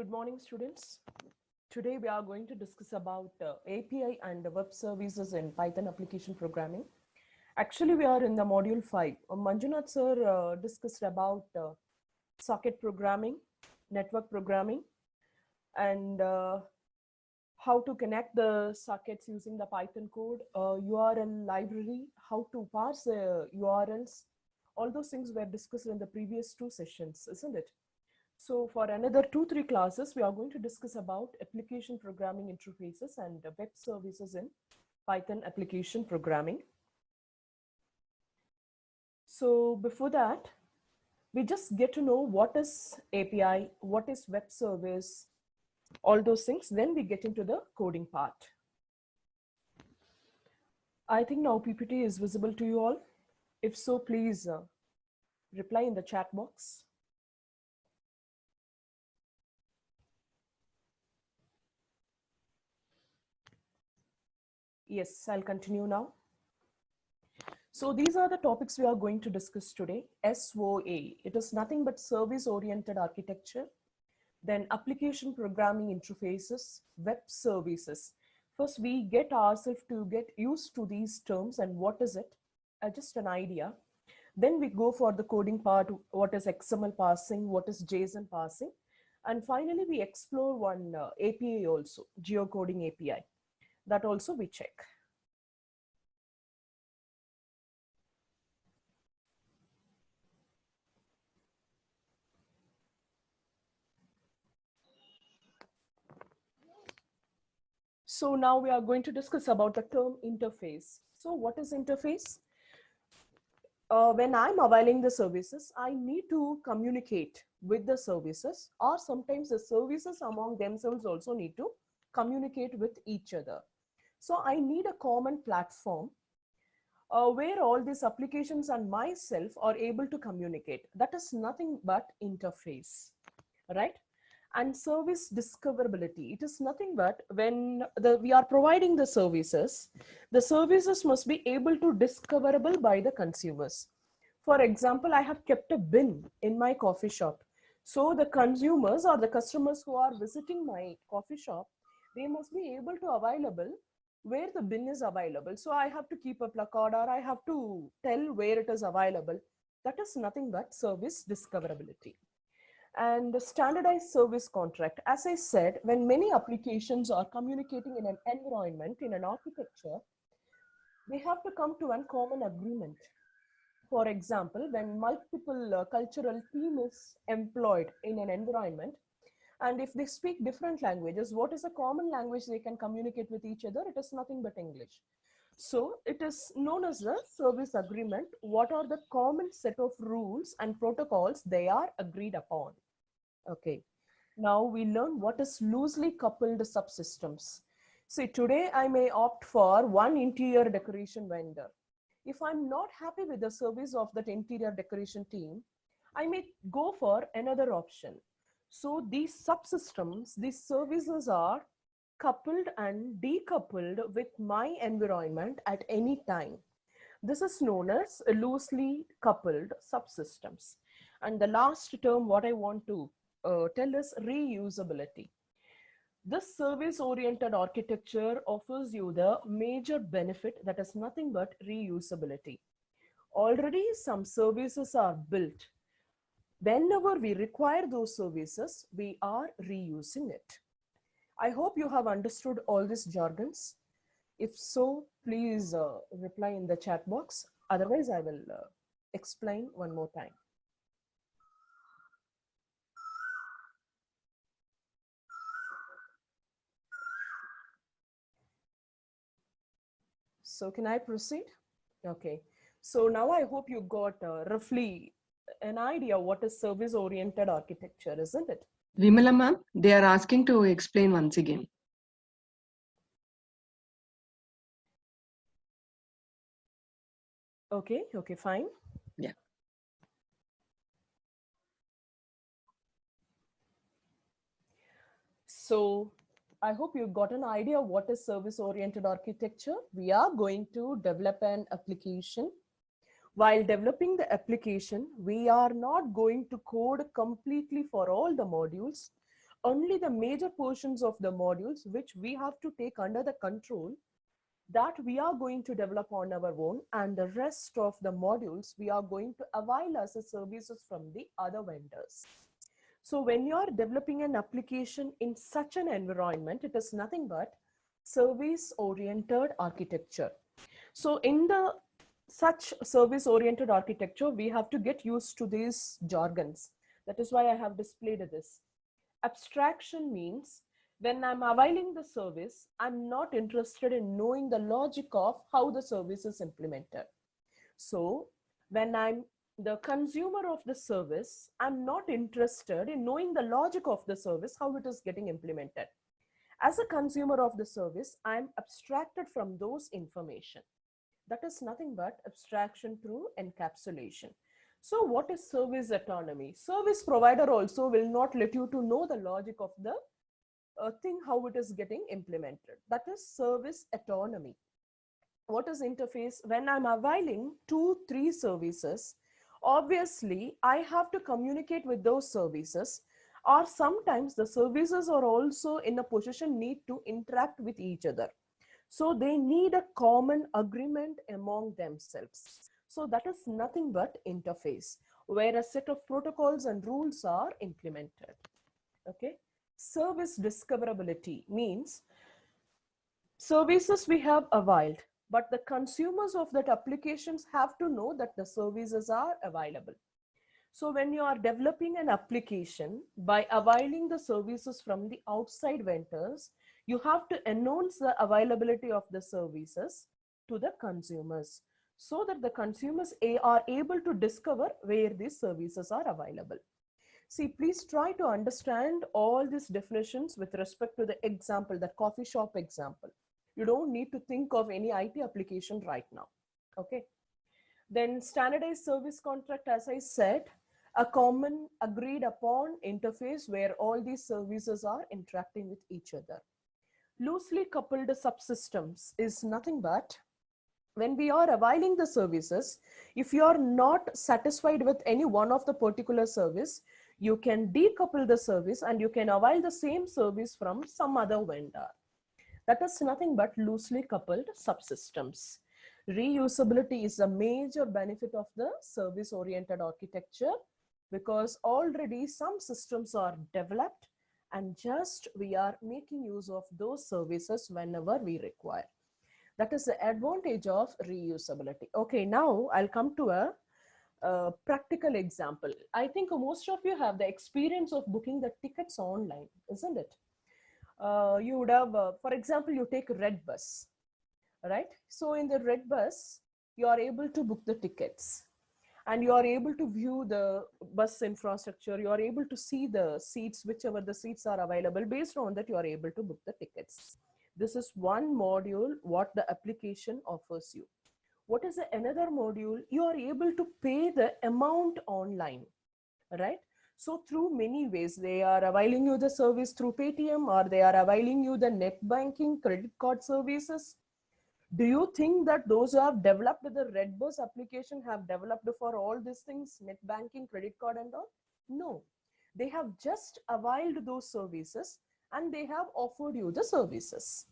Good morning, students. Today we are going to discuss about API and web services in Python application programming. Actually, we are in the module 5. Manjunath sir discussed about socket programming, network programming, and how to connect the sockets using the Python code, URL library, how to parse URLs. All those things were discussed in the previous 2 sessions, isn't it? So for another 2-3 classes, we are going to discuss about application programming interfaces and web services in Python application programming. So before that, we just get to know what is API, what is web service, all those things. Then we get into the coding part. I think now PPT is visible to you all. If so, please reply in the chat box. Yes, I'll continue now. So these are the topics we are going to discuss today. SOA, it is nothing but service-oriented architecture. Then application programming interfaces, web services. First, we get ourselves to get used to these terms and what is it? Just an idea. Then we go for the coding part, what is XML parsing, what is JSON parsing. And finally, we explore one API also, geocoding API. That also we check. So now we are going to discuss about the term interface. So what is interface? When I'm availing the services, I need to communicate with the services, or sometimes the services among themselves also need to communicate with each other. So I need a common platform where all these applications and myself are able to communicate. That is nothing but interface, right? And service discoverability, it is nothing but when we are providing the services must be able to discoverable by the consumers. For example, I have kept a bin in my coffee shop, so the consumers or the customers who are visiting my coffee shop, they must be able to available where the bin is available. So I have to keep a placard or I have to tell where it is available. That is nothing but service discoverability. And the standardized service contract, as I said, when many applications are communicating in an environment, in an architecture, they have to come to a common agreement. For example, when multiple cultural team is employed in an environment, and if they speak different languages, what is a common language they can communicate with each other? It is nothing but English. So it is known as a service agreement. What are the common set of rules and protocols they are agreed upon? Okay, now we learn what is loosely coupled subsystems. See, today I may opt for one interior decoration vendor. If I'm not happy with the service of that interior decoration team, I may go for another option. So these subsystems, these services are coupled and decoupled with my environment at any time. This is known as loosely coupled subsystems. And the last term, what I want to tell is reusability. This service-oriented architecture offers you the major benefit that is nothing but reusability. Already some services are built. Whenever we require those services, we are reusing it. I hope you have understood all these jargons. If so, please reply in the chat box. Otherwise, I will explain one more time. So can I proceed? Okay. So now I hope you got roughly an idea what is service-oriented architecture, isn't it? Vimala ma'am, they are asking to explain once again. Okay, okay, fine. Yeah. So I hope you got an idea what is service-oriented architecture. We are going to develop an application. While developing the application, we are not going to code completely for all the modules. only the major portions of the modules which we have to take under the control, that we are going to develop on our own, and the rest of the modules we are going to avail as a services from the other vendors. So when you are developing an application in such an environment, it is nothing but service oriented architecture. So in the such service oriented architecture, we have to get used to these jargons. That is why I have displayed this. Abstraction means when I'm availing the service, I'm not interested in knowing the logic of how the service is implemented. So when I'm the consumer of the service, I'm not interested in knowing the logic of the service, how it is getting implemented. As a consumer of the service, I'm abstracted from those information. That is nothing but abstraction through encapsulation. So what is service autonomy? Service provider also will not let you to know the logic of the thing, how it is getting implemented. That is service autonomy. What is interface? When I'm availing 2-3 services, obviously I have to communicate with those services, or sometimes the services are also in a position need to interact with each other. So they need a common agreement among themselves. So that is nothing but interface, where a set of protocols and rules are implemented. Okay. Service discoverability means services we have availed, but the consumers of that applications have to know that the services are available. So when you are developing an application by availing the services from the outside vendors, you have to announce the availability of the services to the consumers so that the consumers are able to discover where these services are available. See, please try to understand all these definitions with respect to the example, that coffee shop example. You don't need to think of any IT application right now. Okay. Then standardized service contract, as I said, a common agreed upon interface where all these services are interacting with each other. Loosely coupled subsystems is nothing but when we are availing the services, if you are not satisfied with any one of the particular service, you can decouple the service and you can avail the same service from some other vendor. That is nothing but loosely coupled subsystems. Reusability is a major benefit of the service oriented architecture, because already some systems are developed and just we are making use of those services whenever we require. That is the advantage of reusability. Okay, now I'll come to a practical example. I think most of you have the experience of booking the tickets online, isn't it? You would have, for example, you take Redbus, right? So in the Redbus, you are able to book the tickets and you are able to view the bus infrastructure. You are able to see the seats, whichever the seats are available. Based on that, you are able to book the tickets. This is one module what the application offers you. What is another module? You are able to pay the amount online, right? So through many ways, they are availing you the service through Paytm, or they are availing you the net banking, credit card services. Do you think that those who have developed the Redbus application have developed for all these things, net banking, credit card and all? No, they have just availed those services and they have offered you the services,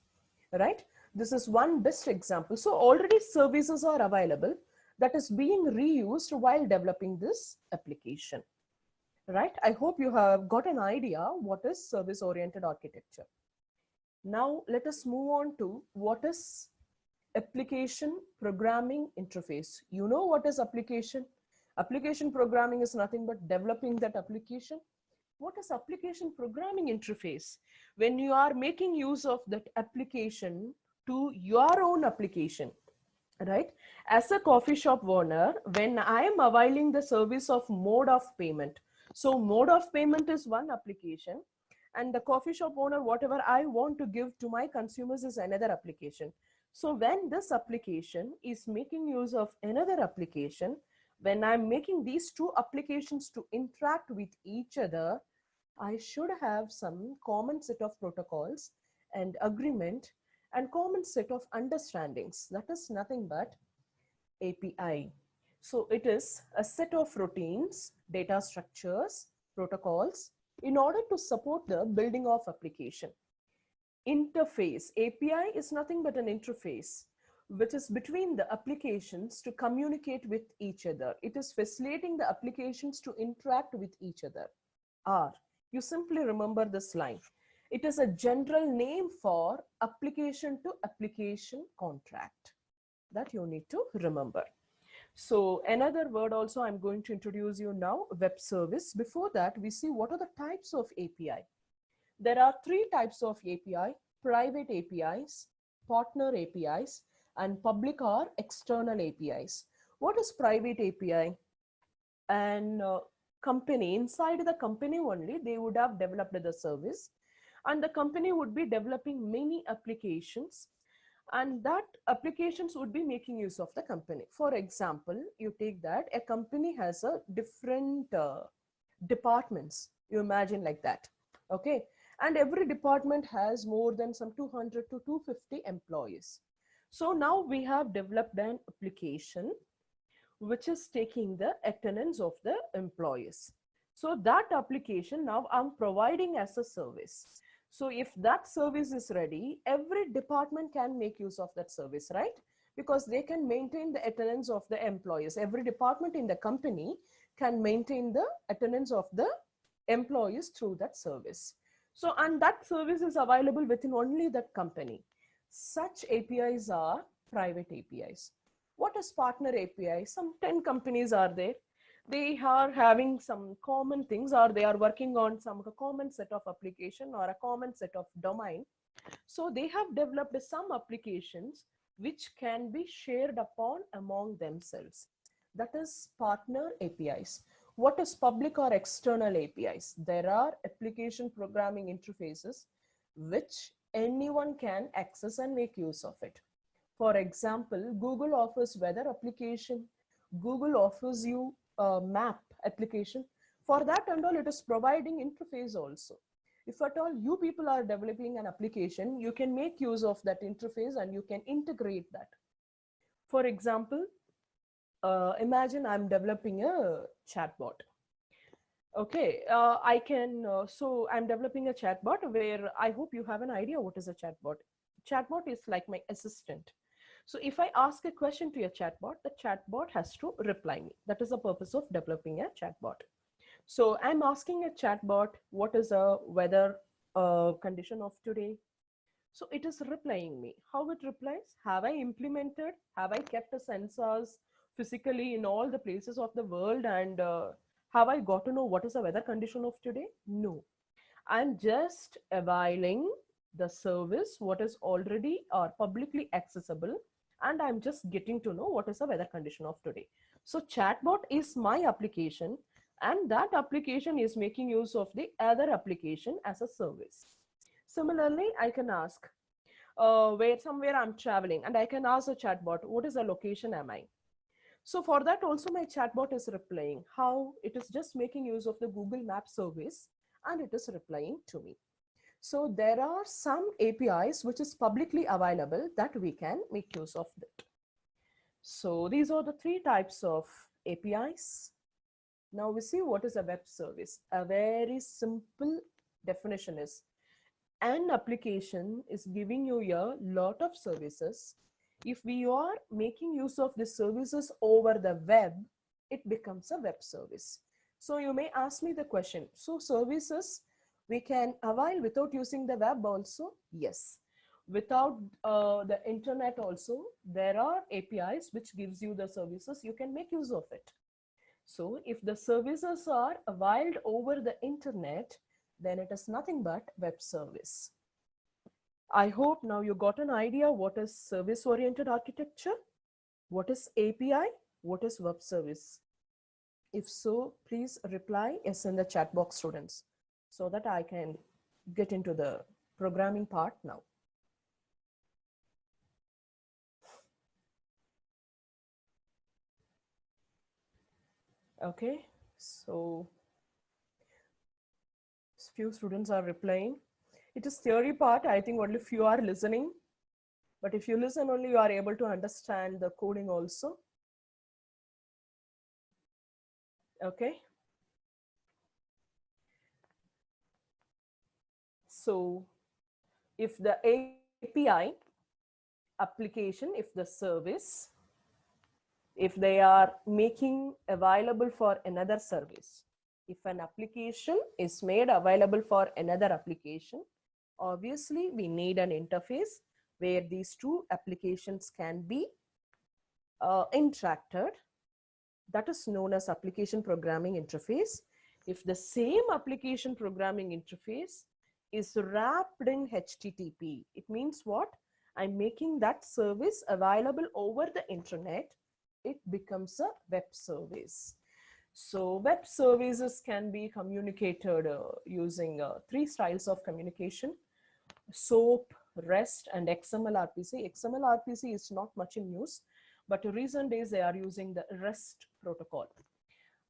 right? This is one best example. So already services are available that is being reused while developing this application, right? I hope you have got an idea what is service oriented architecture. Now let us move on to what is application programming interface. You know what is application? Application programming is nothing but developing that application. What is application programming interface? When you are making use of that application to your own application, right? As a coffee shop owner, when I am availing the service of mode of payment, so mode of payment is one application, and the coffee shop owner, whatever I want to give to my consumers is another application. So when this application is making use of another application, when I'm making these two applications to interact with each other, I should have some common set of protocols and agreement and common set of understandings. That is nothing but API. So it is a set of routines, data structures, protocols, in order to support the building of application. Interface, API is nothing but an interface which is between the applications to communicate with each other. It is facilitating the applications to interact with each other. R, you simply remember this line. It is a general name for application to application contract that you need to remember. So another word also I'm going to introduce you now, web service. Before that, we see what are the types of API. There are three types of API: private APIs, partner APIs, and public or external APIs. What is private API? And company, inside the company only, they would have developed the service, and the company would be developing many applications, and that applications would be making use of the company. For example, you take that a company has a different departments, you imagine like that, okay, and every department has more than some 200 to 250 employees. So now we have developed an application which is taking the attendance of the employees. So that application now I'm providing as a service. So if that service is ready, every department can make use of that service, right? Because they can maintain the attendance of the employees. Every department in the company can maintain the attendance of the employees through that service. So, and that service is available within only that company. Such APIs are private APIs. What is partner API? Some 10 companies are there. They are having some common things, or they are working on some common set of application or a common set of domain. So they have developed some applications which can be shared upon among themselves. That is partner APIs. What is public or external APIs? There are application programming interfaces which anyone can access and make use of it. For example, Google offers weather application. Google offers you a map application. For that and all, it is providing interface also. If at all you people are developing an application, you can make use of that interface and you can integrate that. For example, imagine I'm developing a chatbot. Okay, so I'm developing a chatbot where I hope you have an idea what is a chatbot. Chatbot is like my assistant. So if I ask a question to a chatbot, the chatbot has to reply me. That is the purpose of developing a chatbot. So I'm asking a chatbot, what is the weather condition of today? So it is replying me. How it replies? Have I implemented? Have I kept the sensors physically in all the places of the world? And have I got to know what is the weather condition of today? No. I'm just availing the service, what is already or publicly accessible, and I'm just getting to know what is the weather condition of today. So chatbot is my application, and that application is making use of the other application as a service. Similarly, I can ask where somewhere I'm traveling, and I can ask the chatbot, what is the location am I? So for that also my chatbot is replying. How? It is just making use of the Google Maps service and it is replying to me. So there are some APIs which is publicly available that we can make use of that. So these are the three types of APIs. Now we see what is a web service. A very simple definition is an application is giving you a lot of services. If we are making use of the services over the web, it becomes a web service. So you may ask me the question, so services we can avail without using the web also? Yes. Without the internet also, there are APIs which gives you the services, you can make use of it. So if the services are availed over the internet, then it is nothing but web service. I hope now you got an idea what is service-oriented architecture, what is API, what is web service. If so, please reply yes in the chat box, students, so that I can get into the programming part now. Okay, so few students are replying. It is theory part. I think only few are listening. But if you listen only, you are able to understand the coding also. Okay. So if the API application, if the service, if they are making available for another service, if an application is made available for another application, obviously we need an interface where these two applications can be interacted. That is known as application programming interface. If the same application programming interface is wrapped in HTTP, it means what? I'm making that service available over the internet. It becomes a web service. So web services can be communicated using three styles of communication: SOAP, REST, and XML RPC. XML RPC is not much in use, but in recent days they are using the REST protocol.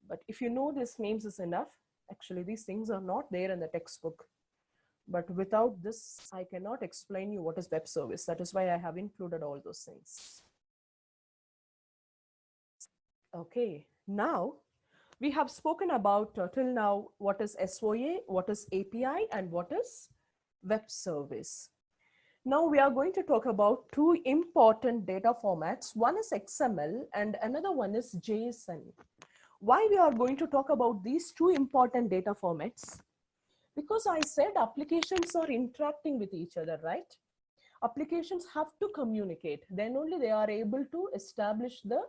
But if you know these names is enough. Actually, these things are not there in the textbook. But without this, I cannot explain you what is web service. That is why I have included all those things. Okay, now we have spoken about till now what is SOA, what is API, and what is web service. Now we are going to talk about two important data formats. One is XML and another one is JSON. Why we are going to talk about these two important data formats? Because I said applications are interacting with each other, right? Applications have to communicate. Then only they are able to establish the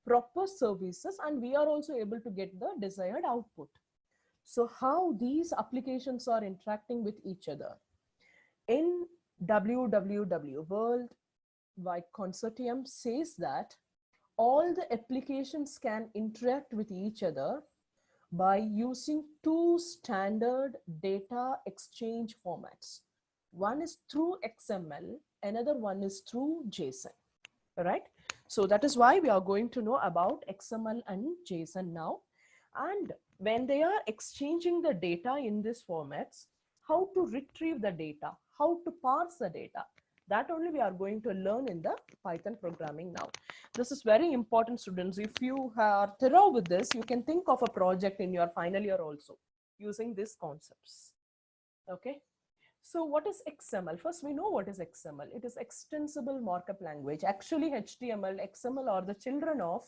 proper services, and we are also able to get the desired output. So how these applications are interacting with each other? In WWW, World Wide Consortium, says that all the applications can interact with each other by using two standard data exchange formats. One is through XML, another one is through JSON, right? So that is why we are going to know about XML and JSON now. And when they are exchanging the data in these formats, how to retrieve the data, how to parse the data, that only we are going to learn in the Python programming now. This is very important, students. If you are thorough with this, you can think of a project in your final year also using these concepts. Okay. So what is XML? First, we know what is XML. It is extensible markup language. Actually, HTML, XML are the children of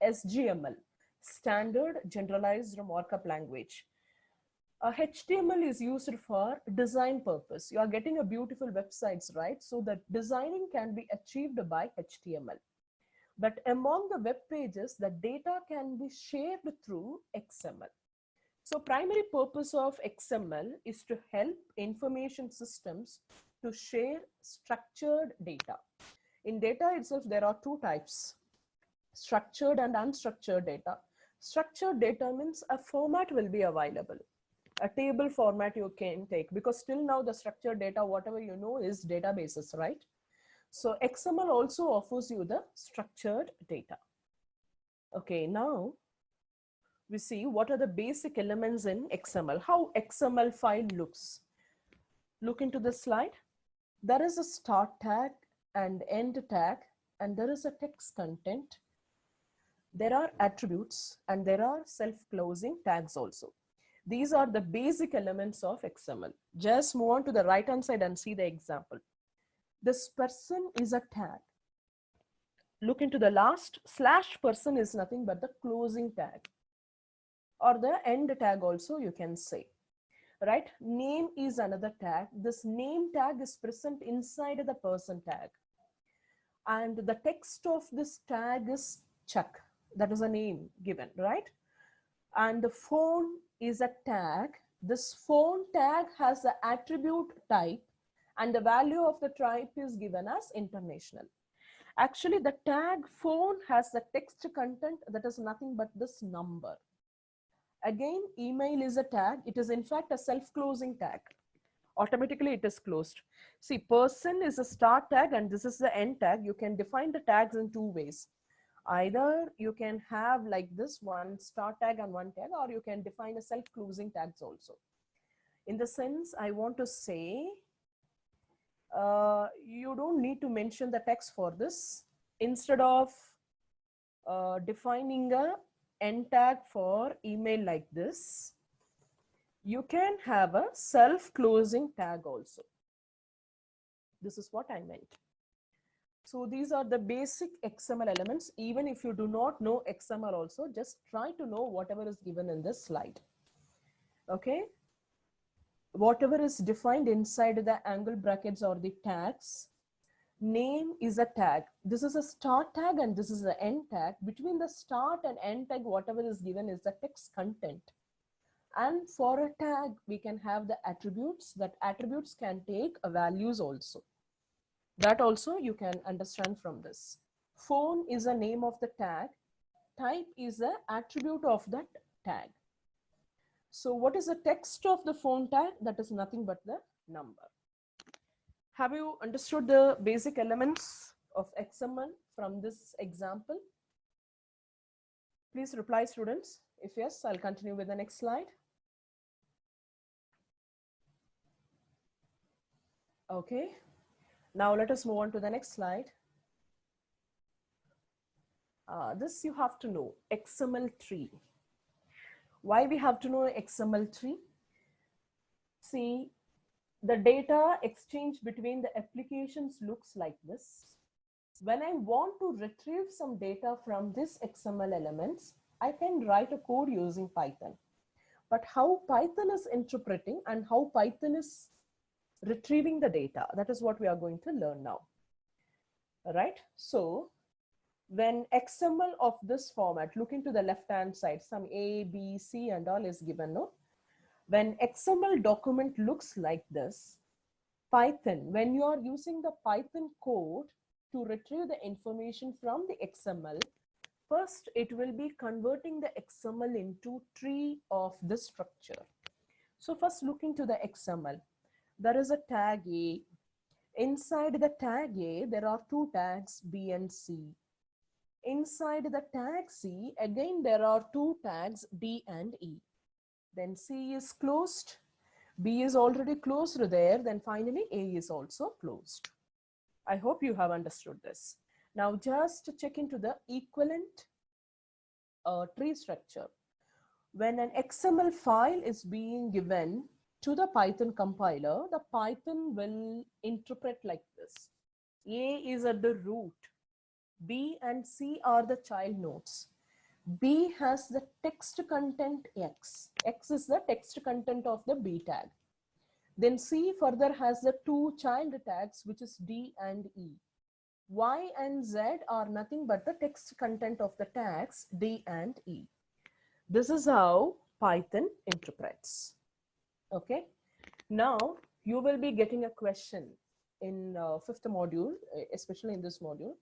SGML, standard generalized markup language. HTML is used for design purpose. You are getting a beautiful websites, right? So the designing can be achieved by HTML. But among the web pages, the data can be shared through XML. So primary purpose of XML is to help information systems to share structured data. In data itself, there are two types: structured and unstructured data. Structured data means a format will be available. A table format you can take, because till now the structured data, whatever you know, is databases, right? So XML also offers you the structured data. Okay, now we see what are the basic elements in XML, how XML file looks. Look into the slide. There is a start tag and end tag, and there is a text content. There are attributes, and there are self-closing tags also. These are the basic elements of XML. Just move on to the right hand side and see the example. This person is a tag. Look into the last, slash person is nothing but the closing tag, or the end tag also you can say, right? Name is another tag. This name tag is present inside the person tag. And the text of this tag is Chuck. That is a name given, right? And the phone is a tag. This phone tag has the attribute type, and the value of the type is given as international. Actually, the tag phone has the text content that is nothing but this number. Again, email is a tag. It is in fact a self-closing tag. Automatically it is closed. See, person is a start tag and this is the end tag. You can define the tags in two ways. Either you can have like this, one start tag and one tag, or you can define a self-closing tags also. In the sense, I want to say, you don't need to mention the text for this. Instead of defining a end tag for email like this, You can have a self-closing tag also. This is what I meant. So these are the basic XML elements. Even if you do not know XML also, just try to know whatever is given in this slide. Okay. Whatever is defined inside the angle brackets or the tags, name is a tag. This is a start tag and this is the end tag. Between the start and end tag, whatever is given is the text content. And for a tag, we can have the attributes. That attributes can take values also. That also you can understand from this. Phone is a name of the tag. Type is the attribute of that tag. So what is the text of the phone tag? That is nothing but the number. Have you understood the basic elements of XML from this example? Please reply, students. If yes, I'll continue with the next slide. Okay. Now let us move on to the next slide. This you have to know, XML tree. Why we have to know XML tree? See, the data exchange between the applications looks like this. When I want to retrieve some data from this XML elements, I can write a code using Python. But how Python is interpreting and how Python is retrieving the data, that is what we are going to learn now. All right. So when XML of this format, looking to the left-hand side, some A, B, C and all is given, no? When XML document looks like this, Python, when you are using the Python code to retrieve the information from the XML, first it will be converting the XML into tree of this structure. So first looking to the XML, there is a tag A. Inside the tag A, there are two tags B and C. Inside the tag C, again there are two tags D and E. Then C is closed, B is already closed there, then finally A is also closed. I hope you have understood this. Now just check into the equivalent tree structure. When an XML file is being given to the Python compiler, the Python will interpret like this. A is at the root. B and C are the child nodes. B has the text content X. X is the text content of the B tag. Then C further has the two child tags, which is D and E. Y and Z are nothing but the text content of the tags D and E. This is how Python interprets. Okay. Now you will be getting a question in fifth module, especially in this module,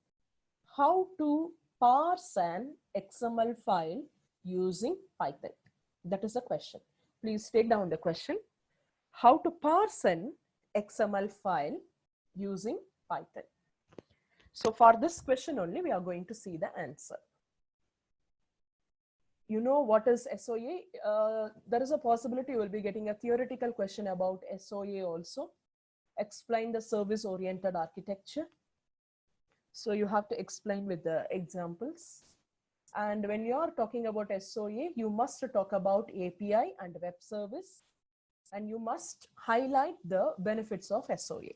how to parse an XML file using Python. That is the question. Please take down the question. How to parse an XML file using Python. So for this question only, we are going to see the answer. You know what is SOA? There is a possibility you will be getting a theoretical question about SOA also. Explain the service-oriented architecture. So you have to explain with the examples. And when you are talking about SOA, you must talk about API and web service. And you must highlight the benefits of SOA.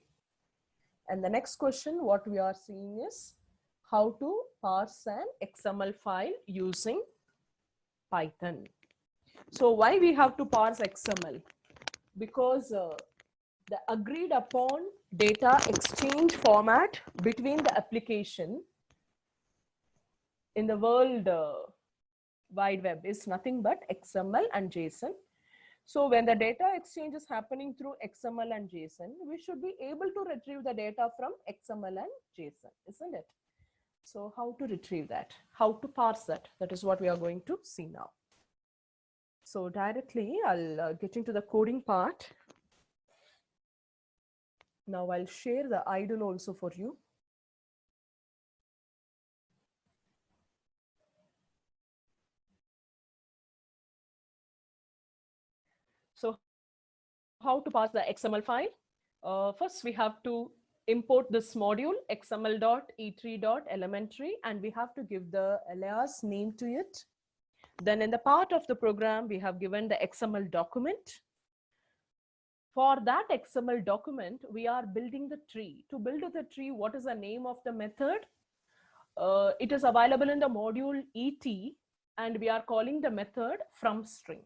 And the next question, what we are seeing is how to parse an XML file using Python. So why we have to parse XML? Because the agreed upon data exchange format between the application in the world wide web is nothing but XML and JSON. So when the data exchange is happening through XML and JSON, we should be able to retrieve the data from XML and JSON, isn't it? So how to retrieve that? How to parse that? That is what we are going to see now. So directly, I'll get into the coding part. Now I'll share the idle also for you. So how to parse the XML file? First, we have to import this module xml.e3.elementary, and we have to give the alias name to it. Then in the part of the program, we have given the XML document. For that XML document, we are building the tree. To build the tree, what is the name of the method? It is available in the module ET, and we are calling the method from string.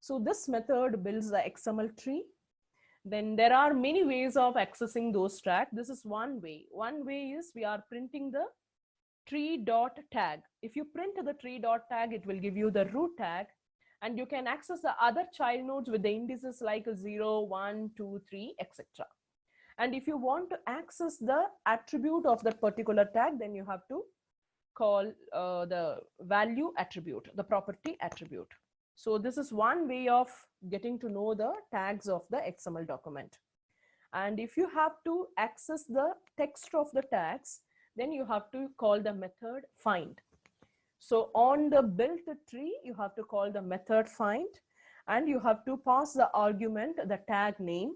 So this method builds the XML tree. Then there are many ways of accessing those tags. This is one way. One way is we are printing the tree.tag. If you print the tree.tag, it will give you the root tag, and you can access the other child nodes with the indices like 0, 1, 2, 3, etc. And if you want to access the attribute of that particular tag, then you have to call the value attribute, the property attribute. So this is one way of getting to know the tags of the XML document. And if you have to access the text of the tags, then you have to call the method find. So on the built tree, you have to call the method find, and you have to pass the argument, the tag name.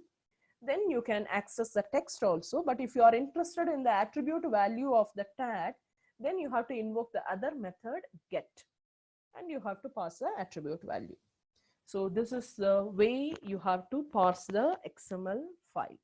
Then you can access the text also. But if you are interested in the attribute value of the tag, then you have to invoke the other method get, and you have to pass the attribute value. So this is the way you have to parse the XML file.